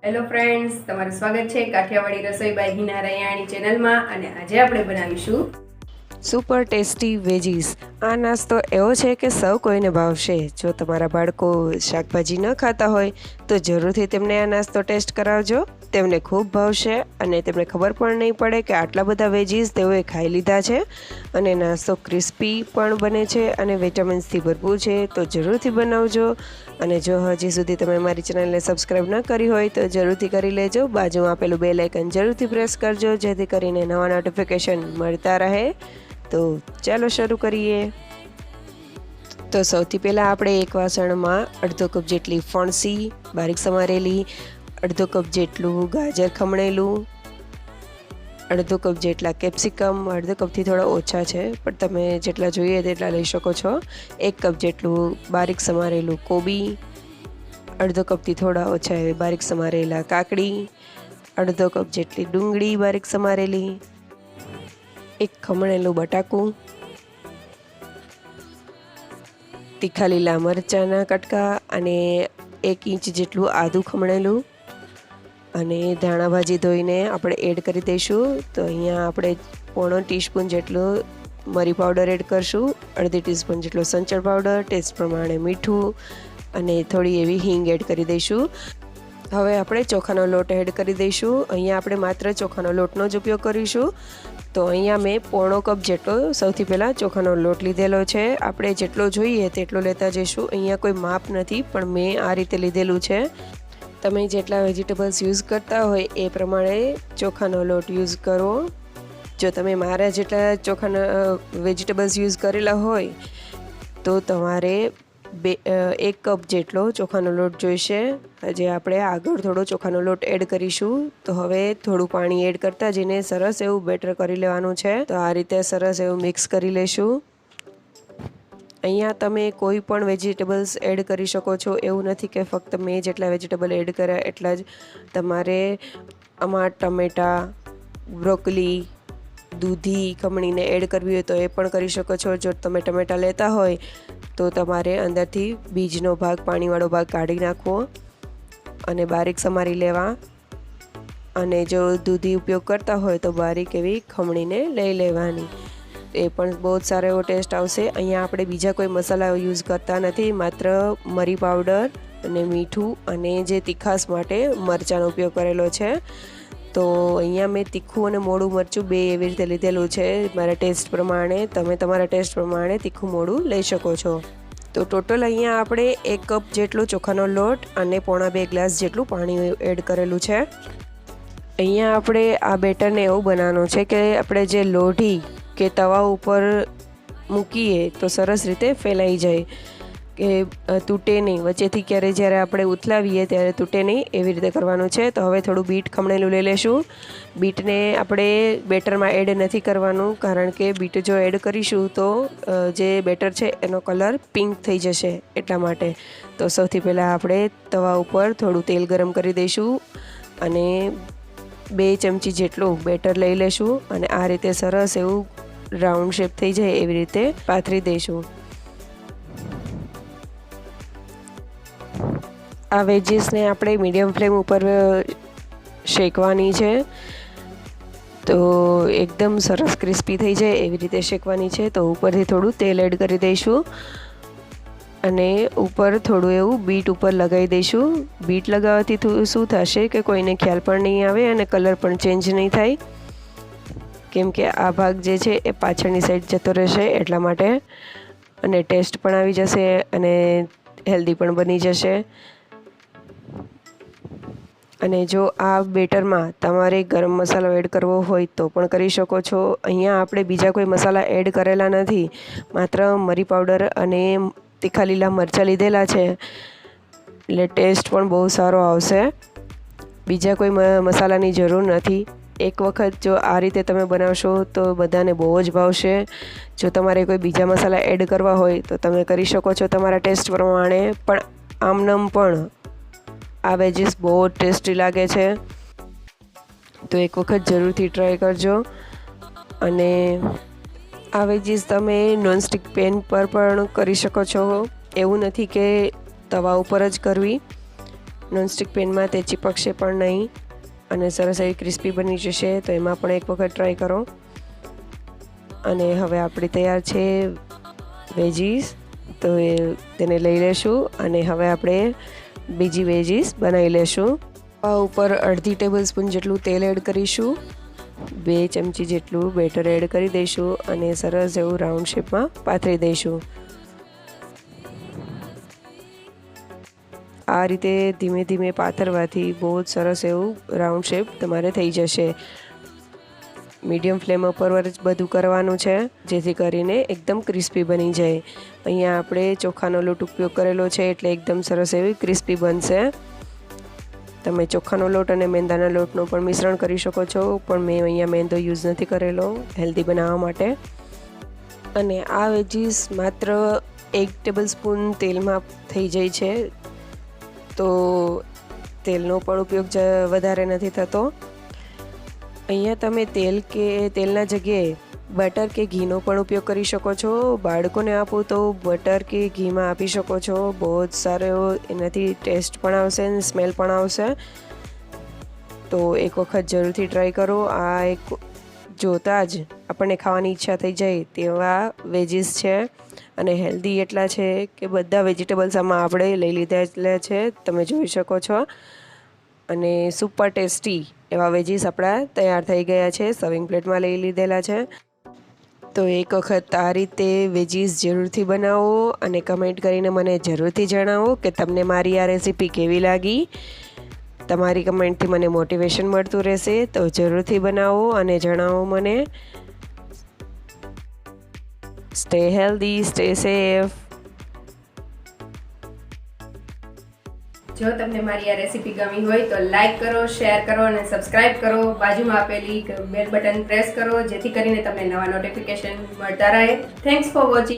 Hello friends, તમારું સ્વાગત છે કાઠિયાવાડી રસોઈ બાય હિના રૈયાણી ચેનલમાં. અને આજે આપણે બનાવીશું સુપર ટેસ્ટી વેજીસ. આ નાસ્તો એવો છે કે સૌ કોઈને ભાવશે. જો તમારા બાળકો શાકભાજી ન ખાતા હોય તો જરૂરથી તેમને આ નાસ્તો ટેસ્ટ કરાવજો. તેમને ખૂબ ભાવશે અને તેમને ખબર પણ નહીં પડે કે આટલા બધા વેજીસ તેઓએ ખાઈ લીધા છે. અને નાસ્તો ક્રિસ્પી પણ બને છે અને વિટામિન્સથી ભરપૂર છે, તો જરૂરથી બનાવજો. અને જો હજી સુધી તમે મારી ચેનલને સબસ્ક્રાઈબ ન કરી હોય તો જરૂરથી કરી લેજો. બાજુમાં આપેલું બેલ આઇકન જરૂરથી પ્રેસ કરજો, જેથી કરીને નવા નોટિફિકેશન મળતા રહે. તો ચાલો શરૂ કરીએ. તો સૌથી પહેલાં આપણે એક વાસણમાં અડધો કપ જેટલી ફણસી બારીક સમારેલી, અડધો કપ જેટલું ગાજર ખમણેલું, અડધો કપ જેટલા કેપ્સિકમ, અડધો કપથી થોડા ઓછા છે પણ તમે જેટલા જોઈએ તેટલા લઈ શકો છો. એક કપ જેટલું બારીક સમારેલું કોબી, અડધો કપથી થોડા ઓછા એવી બારીક સમારેલા કાકડી, અડધો કપ જેટલી ડુંગળી બારીક સમારેલી, એક ખમણેલું બટાકું, તીખા લીલા મરચાંના કટકા અને 1 ઇંચ જેટલું આદું ખમણેલું. અને ધાણા ભાજી ધોઈને આપણે એડ કરી દઈશું. તો અહીંયા આપણે 1/4 ટીસ્પૂન જેટલું મરી પાવડર એડ કરશું, અડધી ટીસ્પૂન જેટલો સંચળ પાવડર, ટેસ્ટ પ્રમાણે મીઠું અને થોડી એવી હિંગ એડ કરી દઈશું. હવે આપણે ચોખાનો લોટ એડ કરી દઈશું. અહીંયા આપણે માત્ર ચોખાનો લોટનો જ ઉપયોગ કરીશું. તો અહીંયા મેં 1/4 કપ જેટલો સૌથી પહેલાં ચોખાનો લોટ લીધેલો છે. આપણે જેટલો જોઈએ તેટલો લેતા જઈશું. અહીંયા કોઈ માપ નથી, પણ મેં આ રીતે લીધેલું છે. તમે જેટલા વેજીટેબલ્સ યુઝ કરતા હોય એ પ્રમાણે ચોખાનો લોટ યુઝ કરો. જો તમે મારા જેટલા ચોખાના વેજીટેબલ્સ યુઝ કરેલા હોય તો તમારે 1 કપ જેટલો ચોખાનો લોટ જોઈશે. હજી આપણે આગળ થોડો ચોખાનો લોટ એડ કરીશું. તો હવે થોડું પાણી એડ કરતાં જઈને સરસ એવું બેટર કરી લેવાનું છે. તો આ રીતે સરસ એવું મિક્સ કરી લેશું. અહીંયા તમે કોઈ પણ વેજીટેબલ્સ એડ કરી શકો છો. એવું નથી કે ફક્ત મેં જેટલા વેજીટેબલ એડ કર્યા એટલા જ તમારે આમાં ટમેટાં, બ્રોકલી, દૂધી ખમણીને એડ કરવી હોય તો એ પણ કરી શકો છો. જો તમે ટમેટાં લેતા હોય તો તમારે અંદરથી બીજનો ભાગ, પાણીવાળો ભાગ કાઢી નાખવો અને બારીક સમારી લેવા. અને જો દૂધી ઉપયોગ કરતા હોય તો બારીક એવી ખમણીને લઈ લેવાની. એ પણ બહુ જ સારો એવો ટેસ્ટ આવશે. અહીંયા આપણે બીજા કોઈ મસાલા યુઝ કરતા નથી, માત્ર મરી પાવડર અને મીઠું અને જે તીખાશ માટે મરચાંનો ઉપયોગ કરેલો છે. તો અહીંયા મેં તીખું અને મોડું મરચું બે એવી રીતે લીધેલું છે. મારા ટેસ્ટ પ્રમાણે તમે તમારા ટેસ્ટ પ્રમાણે તીખું મોડું લઈ શકો છો. તો ટોટલ અહીંયા આપણે 1 કપ જેટલો ચોખાનો લોટ અને 1.25 ગ્લાસ જેટલું પાણી એડ કરેલું છે. અહીંયા આપણે આ બેટરને એવું બનાવવાનું છે કે આપણે જે લોઢી કે તવા ઉપર મૂકીએ તો સરસ રીતે ફેલાઈ જાય, કે તૂટે નહીં. વચ્ચેથી ક્યારે જ્યારે આપણે ઉથલાવીએ ત્યારે તૂટે નહીં, એવી રીતે કરવાનું છે. તો હવે થોડું બીટ ખમણેલું લઈ લેશું. બીટને આપણે બેટરમાં એડ નથી કરવાનું, કારણ કે બીટ જો એડ કરીશું તો જે બેટર છે એનો કલર પિંક થઈ જશે, એટલા માટે. તો સૌથી પહેલાં આપણે તવા ઉપર થોડું તેલ ગરમ કરી દઈશું અને 2 ચમચી જેટલું બેટર લઈ લેશું અને આ રીતે સરસ એવું રાઉન્ડ શેપ થઈ જાય એવી રીતે પાથરી દઈશું. આ વેજીસને આપણે મીડિયમ ફ્લેમ ઉપર શેકવાની છે. તો એકદમ સરસ ક્રિસ્પી થઈ જાય એવી રીતે શેકવાની છે. તો ઉપરથી થોડું તેલ એડ કરી દઈશું અને ઉપર થોડું એવું બીટ ઉપર લગાવી દઈશું. બીટ લગાવવાથી શું થશે કે કોઈને ખ્યાલ પણ નહીં આવે અને કલર પણ ચેન્જ નહીં થાય, કેમ કે આ ભાગ જે છે એ પાછળની સાઈડ જતો રહેશે એટલા માટે. અને ટેસ્ટ પણ આવી જશે અને હેલ્ધી પણ બની જશે. અને જો આ બેટરમાં તમારે ગરમ મસાલો એડ કરવો હોય તો પણ કરી શકો છો. અહીંયા આપણે બીજા કોઈ મસાલા એડ કરેલા નથી, માત્ર મરી પાવડર અને તીખા લીલા મરચાં લીધેલા છે, એટલે ટેસ્ટ પણ બહુ સારો આવશે. બીજા કોઈ મસાલાની જરૂર નથી. એક વખત જો આ રીતે તમે બનાવશો તો બધાને બહુ જ ભાવશે. જો તમારે કોઈ બીજા મસાલા એડ કરવા હોય તો તમે કરી શકો છો તમારા ટેસ્ટ પ્રમાણે. પણ આમનામ પણ આ વેજીસ બહુ ટેસ્ટી લાગે છે. તો એક વખત જરૂરથી ટ્રાય કરજો. અને આ વેજીસ તમે નોનસ્ટિક પેન પર પણ કરી શકો છો. એવું નથી કે તવા ઉપર જ કરવી. નોનસ્ટિક પેનમાં તે ચીપકશે પણ નહીં અને સરસ એવી ક્રિસ્પી બની જશે. તો એમાં પણ એક વખત ટ્રાય કરો. અને હવે આપણી તૈયાર છે વેજીસ. તો તેને લઈ લેશું અને હવે આપણે બીજી વેજીસ બનાવી લેશું. આ ઉપર અડધી ટેબલ સ્પૂન જેટલું તેલ એડ કરીશું. 2 ચમચી જેટલું બેટર એડ કરી દઈશું અને સરસ એવું રાઉન્ડ શેપમાં પાથરી દઈશું. આ રીતે ધીમે ધીમે પાથરવાથી બહુ જ સરસ એવું રાઉન્ડ શેપ તમારે થઈ જશે. મીડિયમ ફ્લેમ ઉપર જ બધું કરવાનું છે જેથી કરીને એકદમ ક્રિસ્પી બની જાય. અહીંયા આપણે ચોખાનો લોટ ઉપયોગ કરેલો છે એટલે એકદમ સરસ એવી ક્રિસ્પી બનશે. તમે ચોખાનો લોટ અને મેંદાના લોટનું પણ મિશ્રણ કરી શકો છો, પણ મેં અહીંયા મેંદો યુઝ નથી કરેલો હેલ્ધી બનાવવા માટે. અને આ વેજીસ માત્ર 1 ટેબલ સ્પૂન તેલમાં થઈ જાય છે, તો તેલનો પણ ઉપયોગ વધારે નથી થતો. અહીંયા તમે તેલના જગ્યાએ બટર કે ઘીનો પણ ઉપયોગ કરી શકો છો. બાળકોને આપો તો બટર કે ઘીમાં આપી શકો છો. બહુ જ સારો એવો એનાથી ટેસ્ટ પણ આવશે અને સ્મેલ પણ આવશે. તો એક વખત જરૂરથી ટ્રાય કરો. આ એક જોતાં જ આપણને ખાવાની ઈચ્છા થઈ જાય તેવા વેજીસ છે અને હેલ્ધી એટલા છે કે બધા વેજીટેબલ્સ આમાં આપણે લઈ લીધા છે, તમે જોઈ શકો છો. અને સુપર ટેસ્ટી એવા વેજીસ આપણા તૈયાર થઈ ગયા છે. સર્વિંગ પ્લેટમાં લઈ લીધેલા છે. તો એક વખત આ રીતે વેજીસ જરૂરથી બનાવો અને કમેન્ટ કરીને મને જરૂરથી જણાવો કે તમને મારી આ રેસીપી કેવી લાગી. તમારી કમેન્ટથી મને મોટિવેશન મળતું રહેશે. તો જરૂરથી બનાવો અને જણાવો મને. Stay healthy, stay safe. જો તમને મારી આ રેસીપી ગમી હોય તો લાઈક કરો, શેર કરો અને સબસ્ક્રાઇબ કરો. બાજુમાં આપેલી બેલ બટન પ્રેસ કરો જેથી કરીને તમને નવા નોટિફિકેશન મળતા રહે. Thanks for watching.